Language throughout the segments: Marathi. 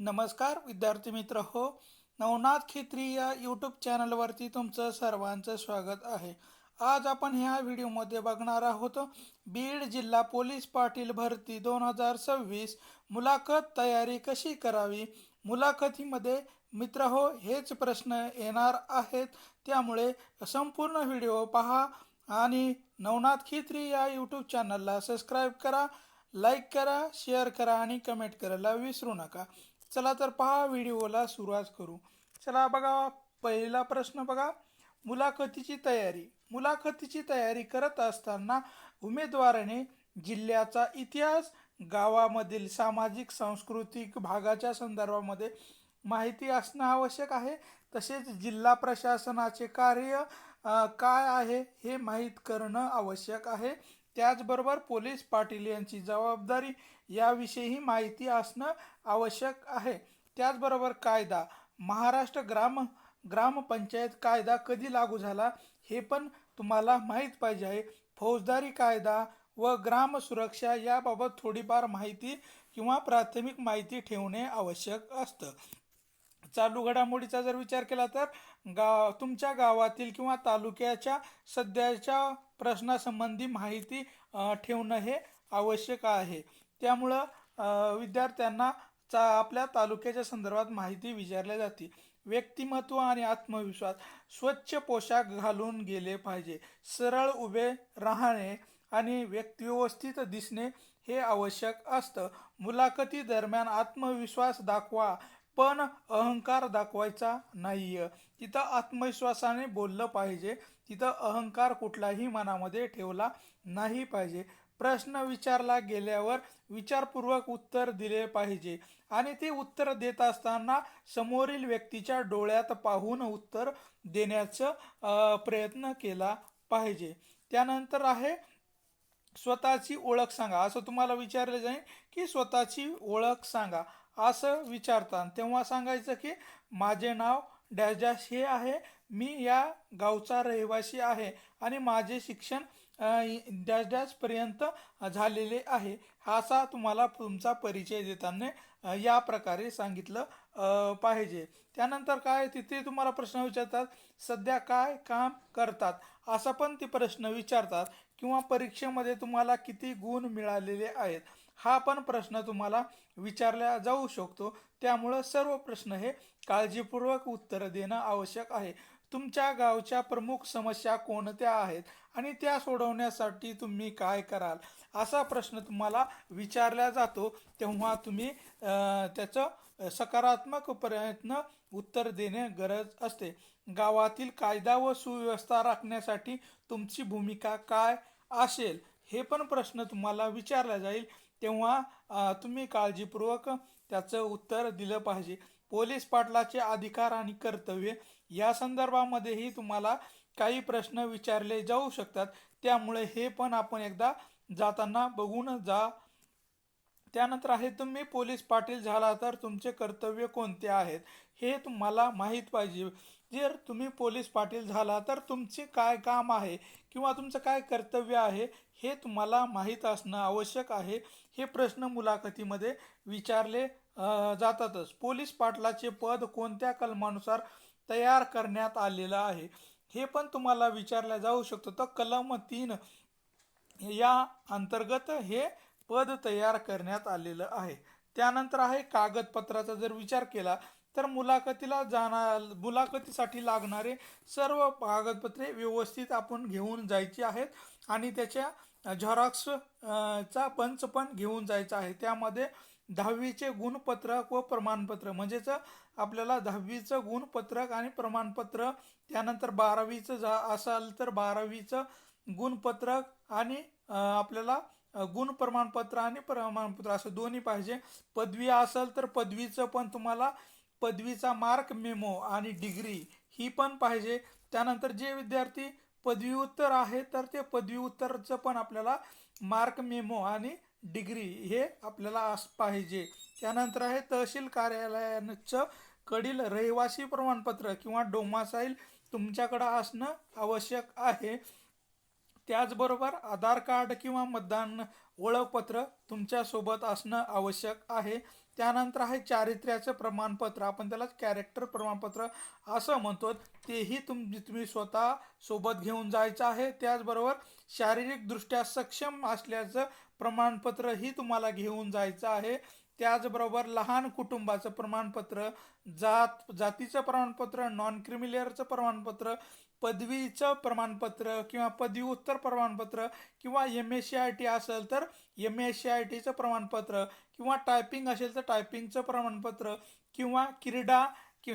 नमस्कार विद्यार्थी मित्र हो. नवनाथ खेत्री या यूट्यूब चॅनलवरती तुमचं सर्वांचं स्वागत आहे. आज आपण ह्या व्हिडिओमध्ये बघणार आहोत बीड जिल्हा पोलीस पाटील भरती 2026 मुलाखत तयारी कशी करावी. मुलाखतीमध्ये मित्र हो हेच प्रश्न येणार आहेत, त्यामुळे संपूर्ण व्हिडिओ पहा आणि नवनाथ खेत्री या यूट्यूब चॅनलला सबस्क्राईब करा, लाईक करा, शेअर करा आणि कमेंट करायला विसरू नका. चला तर पहा, व्हिडिओला सुरुवात करू. चला बघा, पहिला प्रश्न बघा. मुलाखतीची तयारी करत असताना उमेदवाराने जिल्ह्याचा इतिहास, गावामधील सामाजिक सांस्कृतिक भागाच्या संदर्भामध्ये माहिती असणं आवश्यक आहे. तसेच जिल्हा प्रशासनाचे कार्य काय आहे हे माहीत करणं आवश्यक आहे. त्याचबरोबर पोलीस पाटील यांची जबाबदारी याविषयीही माहिती असणं आवश्यक आहे. त्याचबरोबर कायदा, महाराष्ट्र ग्रामपंचायत कायदा कधी लागू झाला हे पण तुम्हाला माहीत पाहिजे आहे. फौजदारी कायदा व ग्राम सुरक्षा याबाबत थोडीफार माहिती किंवा प्राथमिक माहिती ठेवणे आवश्यक असतं. चालू घडामोडीचा जर विचार केला तर तुमच्या गावातील किंवा तालुक्याच्या सध्याच्या प्रश्नासंबंधी माहिती ठेवणं हे आवश्यक आहे. त्यामुळं विद्यार्थ्यांना आपल्या तालुक्याच्या संदर्भात माहिती विचारली जाते. व्यक्तिमत्व आणि आत्मविश्वास, स्वच्छ पोशाख घालून गेले पाहिजे, सरळ उभे राहणे आणि व्यवस्थित दिसणे हे आवश्यक असतं. मुलाखती दरम्यान आत्मविश्वास दाखवा, पण अहंकार दाखवायचा नाही. तिथं आत्मविश्वासाने बोललं पाहिजे, तिथं अहंकार कुठलाही मनामध्ये ठेवला नाही पाहिजे. प्रश्न विचारला गेल्यावर विचारपूर्वक उत्तर दिले पाहिजे आणि ते उत्तर देत असताना समोरील व्यक्तीच्या डोळ्यात पाहून उत्तर देण्याचा प्रयत्न केला पाहिजे. त्यानंतर आहे स्वतःची ओळख सांगा. असं तुम्हाला विचारलं जाईल की स्वतःची ओळख सांगा. असं विचारतात तेव्हा सांगायचं की माझे नाव डॅश डॅश हे आहे, मी या गावचा रहिवासी आहे आणि माझे शिक्षण डॅश डॅश पर्यंत झालेले आहे. असा तुम्हाला तुमचा परिचय देताना या प्रकारे सांगितलं पाहिजे. त्यानंतर काय तिथे तुम्हाला प्रश्न विचारतात, सध्या काय काम करतात असा पण ते प्रश्न विचारतात. किंवा परीक्षेमध्ये तुम्हाला किती गुण मिळालेले आहेत हा पण प्रश्न तुम्हाला विचारला जाऊ शकतो. त्यामुळं सर्व प्रश्न हे काळजीपूर्वक उत्तर देणं आवश्यक आहे. तुमच्या गावच्या प्रमुख समस्या कोणत्या आहेत आणि त्या सोडवण्यासाठी तुम्ही काय कराल असा प्रश्न तुम्हाला विचारला जातो. तेव्हा तुम्ही त्याचं सकारात्मक प्रयत्न उत्तर देणे गरज असते. गावातील कायदा व सुव्यवस्था राखण्यासाठी तुमची भूमिका काय असेल हे पण प्रश्न तुम्हाला विचारला जाईल. तेव्हा तुम्ही काळजीपूर्वक त्याचं उत्तर दिलं पाहिजे. पोलीस पाटलाचे अधिकार आणि कर्तव्य या संदर्भामध्येही तुम्हाला काही प्रश्न विचारले जाऊ शकतात. त्यामुळे हे पण आपण एकदा जाताना बघून जा. त्यानंतर आहे तुम्ही पोलीस पाटील झाला तर तुमचे कर्तव्य कोणते आहेत हे तुम्हाला माहीत पाहिजे. जर तुम्ही पोलीस पाटील झाला तर तुमचे काय काम आहे किंवा तुमचं काय कर्तव्य आहे हे तुम्हाला माहीत असणं आवश्यक आहे. हे प्रश्न मुलाखतीमध्ये विचारले जातातच. पोलीस पाटलाचे पद कोणत्या कलमानुसार तयार करण्यात आलेलं आहे हे पण तुम्हाला विचारलं जाऊ शकतं. तर कलम 3 या अंतर्गत हे पद तयार करण्यात आलेलं आहे. त्यानंतर आहे कागदपत्राचा जर विचार केला तर मुलाखतीसाठी लागणारे सर्व कागदपत्रे व्यवस्थित आपण घेऊन जायची आहेत आणि त्याच्या झेरॉक्स चा पंच पण घेऊन जायचा आहे. त्यामध्ये 10वीचे गुणपत्रक व प्रमाणपत्र म्हणजेच आपल्याला 10वीचं गुणपत्रक आणि प्रमाणपत्र, त्यानंतर 12वीचं असाल तर 12वीचं गुणपत्रक आणि आपल्याला गुण प्रमाणपत्र आणि प्रमाणपत्र असं दोन्ही पाहिजे. पदवी असेल तर पदवीचं पण तुम्हाला पदवीचा मार्क मेमो आणि डिग्री ही पण पाहिजे. त्यानंतर जे विद्यार्थी पदव्युत्तर आहे तर ते पदव्युत्तरचं पण आपल्याला मार्क मेमो आणि डिग्री हे आपल्याला पाहिजे. त्यानंतर आहे तहसील कार्यालयाचं कडील रहिवासी प्रमाणपत्र किंवा डोमासाईल तुमच्याकडं असणं आवश्यक आहे. त्याचबरोबर आधार कार्ड किंवा ओळखपत्र तुमच्यासोबत असणं आवश्यक आहे. त्यानंतर आहे चारित्र्याचं प्रमाणपत्र, आपण त्याला कॅरेक्टर प्रमाणपत्र असं म्हणतो. तेही तुम्ही स्वतः सोबत घेऊन जायचं आहे. त्याचबरोबर शारीरिकदृष्ट्या सक्षम असल्याचं प्रमाणपत्रही तुम्हाला घेऊन जायचं आहे. त्याचबरोबर लहान कुटुंबाचं प्रमाणपत्र, जातीचं प्रमाणपत्र, नॉन क्रिमिलेअरचं प्रमाणपत्र, पदवीचं प्रमाणपत्र किंवा पदव्युत्तर प्रमाणपत्र किंवा MSc असेल तर MSc प्रमाणपत्र किंवा टायपिंग असेल तर टायपिंगचं प्रमाणपत्र किंवा क्रीडा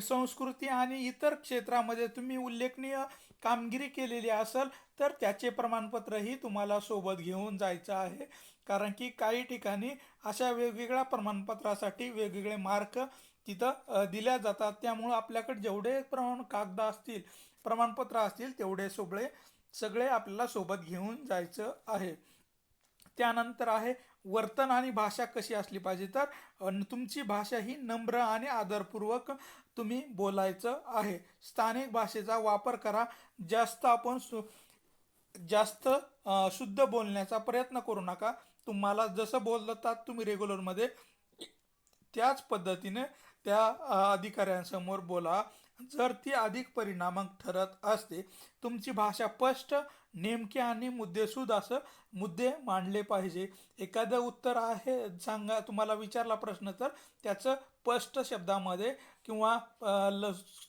संस्कृती आणि इतर क्षेत्रामध्ये तुम्ही उल्लेखनीय कामगिरी केलेली असेल तर त्याचे प्रमाणपत्रही तुम्हाला सोबत घेऊन जायचं आहे. कारण की काही ठिकाणी अशा वेगवेगळ्या प्रमाणपत्रासाठी वेगवेगळे मार्क तिथं दिल्या जातात. त्यामुळं आपल्याकडे जेवढे कागद असतील, प्रमाणपत्र असतील तेवढे सगळे आपल्याला सोबत घेऊन जायचं आहे. त्यानंतर आहे वर्तन आणि भाषा कशी असली पाहिजे, तर तुमची भाषा ही नम्र आणि आदरपूर्वक तुम्ही बोलायचं आहे. स्थानिक भाषेचा वापर करा. जास्त शुद्ध बोलण्याचा प्रयत्न करू नका. तुम्हाला जसं बोलतात तुम्ही रेग्युलरमध्ये त्याच पद्धतीने त्या अधिकाऱ्यांसमोर बोला. जर ती अधिक परिणामक ठरत असते. तुमची भाषा स्पष्ट, नेमकी आणि मुद्देसूद असं मुद्दे मांडले पाहिजे. एखादं उत्तर आहे सांगा, तुम्हाला विचारला प्रश्न तर त्याचं स्पष्ट शब्दामध्ये किंवा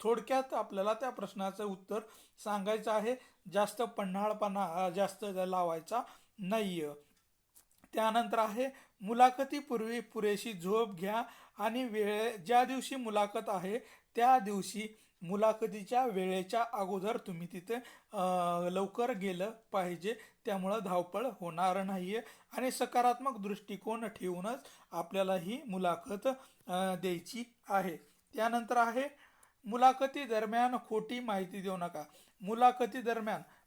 थोडक्यात आपल्याला त्या प्रश्नाचं उत्तर सांगायचं आहे. जास्त पन्हाळपणा जास्त लावायचा नाही. त्यानंतर आहे मुलाखतीपूर्वी पुरेशी झोप घ्या आणि ज्या दिवशी मुलाखत आहे त्या दिवशी मुलाखतीच्या वेळेच्या अगोदर तुम्ही तिथे लवकर गेलं पाहिजे. त्यामुळं धावपळ होणार नाही आहे आणि सकारात्मक दृष्टिकोन ठेवूनच आपल्याला ही मुलाखत द्यायची आहे. त्यानंतर आहे मुलाखती दरम्यान खोटी माहिती देऊ नका.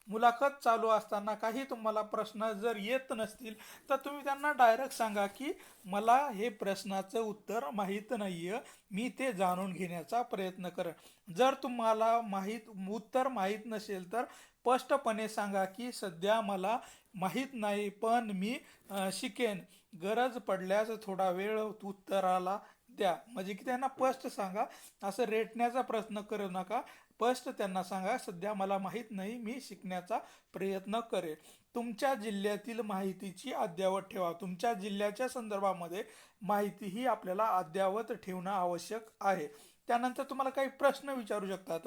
मुलाखत चालू असताना काही तुम्हाला प्रश्न जर येत नसतील तर तुम्ही त्यांना डायरेक्ट सांगा की मला हे प्रश्नाचं उत्तर माहीत नाही आहे, मी ते जाणून घेण्याचा प्रयत्न करेन. जर तुम्हाला उत्तर माहीत नसेल तर स्पष्टपणे सांगा की सध्या मला माहीत नाही पण मी शिकेन, गरज पडल्यास थोडा वेळ उत्तराला द्या. म्हणजे की त्यांना स्पष्ट सांगा, असं रेटण्याचा प्रयत्न करू नका. स्पष्ट त्यांना सांगा सध्या मला माहीत नाही, मी शिकण्याचा प्रयत्न करेन. तुमच्या जिल्ह्यातील माहितीची अद्ययावत ठेवा. तुमच्या जिल्ह्याच्या संदर्भामध्ये माहितीही आपल्याला अद्ययावत ठेवणं आवश्यक आहे. त्यानंतर तुम्हाला काही प्रश्न विचारू शकतात,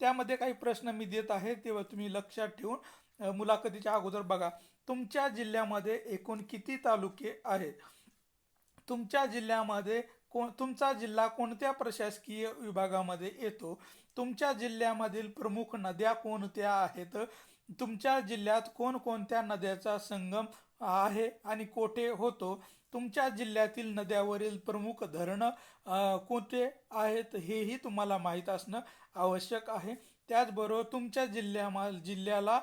त्यामध्ये काही प्रश्न मी देत आहे तेव्हा तुम्ही लक्षात ठेवून मुलाखतीच्या अगोदर बघा. तुमच्या जिल्ह्यामध्ये एकूण किती तालुके आहेत? तुमचा जिल्हा कोणत्या प्रशासकीय विभागामध्ये येतो? तुमच्या जिल्ह्यामधील प्रमुख नद्या कोणत्या आहेत? तुमच्या जिल्ह्यात कोणकोणत्या नद्याचा संगम आहे आणि कोठे होतो? तुमच्या जिल्ह्यातील नद्यावरील प्रमुख धरणं कोणते आहेत हेही तुम्हाला माहीत असणं आवश्यक आहे. त्याचबरोबर तुमच्या जिल्ह्याला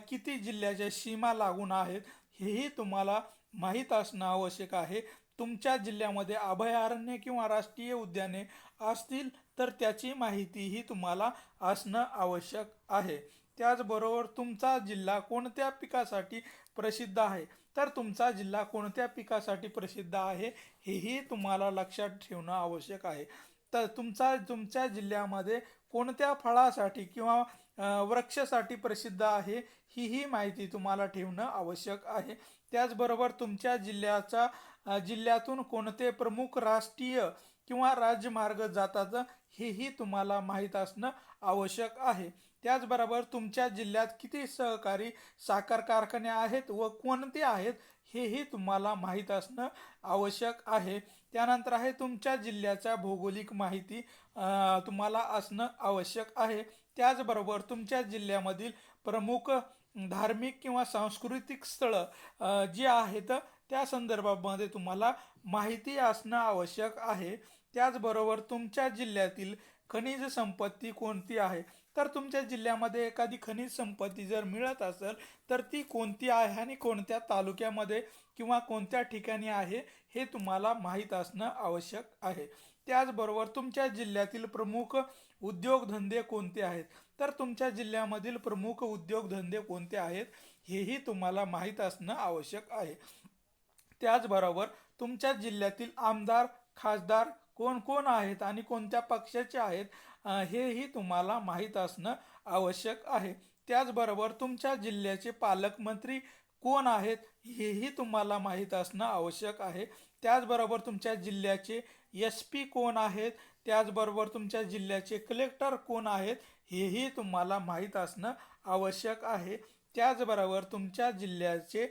किती जिल्ह्याच्या सीमा लागून आहेत हेही तुम्हाला माहीत असणं आवश्यक आहे. तुमच्या जिल्ह्यामध्ये अभयारण्य किंवा राष्ट्रीय उद्याने असतील तर त्याची माहितीही तुम्हाला असणं आवश्यक आहे. त्याचबरोबर तुमचा जिल्हा कोणत्या पिकासाठी प्रसिद्ध आहे, तर तुमचा जिल्हा कोणत्या पिकासाठी प्रसिद्ध आहे हेही तुम्हाला लक्षात ठेवणं आवश्यक आहे. तर तुमच्या जिल्ह्यामध्ये कोणत्या फळासाठी किंवा वृक्षासाठी प्रसिद्ध आहे ही माहिती तुम्हाला ठेवणं आवश्यक आहे. त्याचबरोबर तुमच्या जिल्ह्यातून कोणते प्रमुख राष्ट्रीय किंवा राज्यमार्ग जातात हेही तुम्हाला माहीत असणं आवश्यक आहे. त्याचबरोबर तुमच्या जिल्ह्यात किती सहकारी साखर कारखाने आहेत व कोणते आहेत हेही तुम्हाला माहीत असणं आवश्यक आहे. त्यानंतर आहे तुमच्या जिल्ह्याच्या भौगोलिक माहिती तुम्हाला असणं आवश्यक आहे. त्याचबरोबर तुमच्या जिल्ह्यामधील प्रमुख धार्मिक किंवा सांस्कृतिक स्थळं जी आहेत त्या संदर्भामध्ये तुम्हाला माहिती असणं आवश्यक आहे. त्याचबरोबर तुमच्या जिल्ह्यातील खनिज संपत्ती कोणती आहे, तर तुमच्या जिल्ह्यामध्ये एखादी खनिज संपत्ती जर मिळत असेल तर ती कोणती आहे आणि कोणत्या तालुक्यामध्ये किंवा कोणत्या ठिकाणी आहे हे तुम्हाला माहीत असणं आवश्यक आहे. त्याचबरोबर तुमच्या जिल्ह्यातील प्रमुख उद्योगधंदे कोणते आहेत, तर तुमच्या जिल्ह्यामधील प्रमुख उद्योगधंदे कोणते आहेत हेही तुम्हाला माहीत असणं आवश्यक आहे. त्याचबरोबर तुमच्या जिल्ह्यातील आमदार खासदार कोण कोण आहेत आणि कोणत्या पक्षाचे आहेत हेही तुम्हाला माहीत असणं आवश्यक आहे. त्याचबरोबर तुमच्या जिल्ह्याचे पालकमंत्री कोण आहेत हेही तुम्हाला माहीत असणं आवश्यक आहे. त्याचबरोबर तुमच्या जिल्ह्याचे SP कोण आहेत, त्याचबरोबर तुमच्या जिल्ह्याचे कलेक्टर कोण आहेत हेही तुम्हाला माहीत असणं आवश्यक आहे. त्याचबरोबर तुमच्या जिल्ह्याचे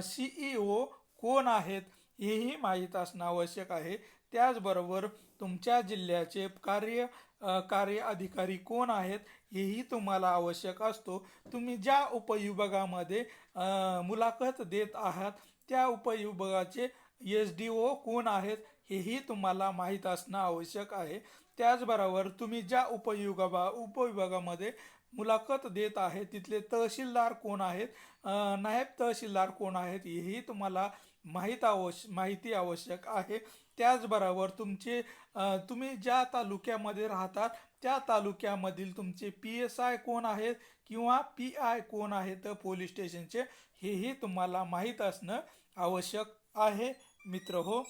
CEO कोण आहेत हेही माहीत असणं आवश्यक आहे. त्याचबरोबर तुमच्या जिल्ह्याचे कार्य अधिकारी कोण आहेत हेही तुम्हाला आवश्यक असतो. तुम्ही ज्या उपविभागामध्ये मुलाखत देत आहात त्या उपविभागाचे SDO कोण आहेत हेही तुम्हाला माहीत असणं आवश्यक आहे. त्याचबरोबर तुम्ही ज्या उपविभागामध्ये मुलाखत देत आहे तिथले तहसीलदार कोण आहेत, नायब तहसीलदार कोण आहेत हेही तुम्हाला माहिती आवश्यक आहे. त्याचबरोबर तुम्ही ज्या तालुक्यामध्ये राहतात त्या तालुक्यामधील तुमचे PSI कोण आहेत किंवा PI कोण आहेत पोलीस स्टेशनचे हेही तुम्हाला माहीत असणं आवश्यक आहे मित्र हो.